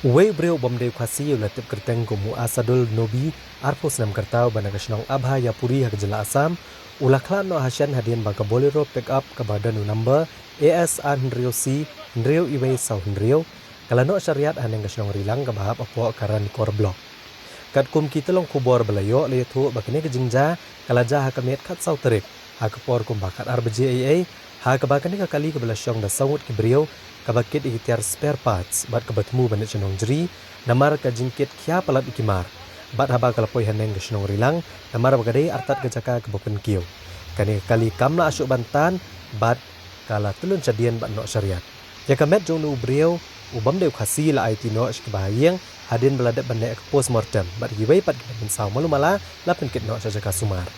Way breu bomde kwasi ulatip kerteng kumu Asadul Nobi arpos nam kertau banagasnong abha yapuri hagjela Asam ulakla no hasyan hadien baga bolero pick up ke badan number AS Andrio C Andrio Iwe Sau Andrio kalano syariat haneng gasnong rilang ke bahap apo karan kor blok kat kum kita long kubor belayo le thu bakne ke jingja kalaja hakamet kat sau terik hakapor kum bakat arbje AA hakabakane ka kali ke belasyong da sawut ke brio kabakit ikhtiar spare parts bat kabatmu banit cenong jeri namar ka jingkit kya palat ikimar bat haba kalapoi haneng ke cenong rilang namar bagade artat ke jaka ke bopen kiyo kani kali kamla asyuk bantan bat kala tulun cadian bat no syariat ya kamet jonu brio ubam de khasi la IT no ke bahayeng hadin beladat bane ke postmortem bat giwei pat ke saw malu mala la penkit no jaka sumar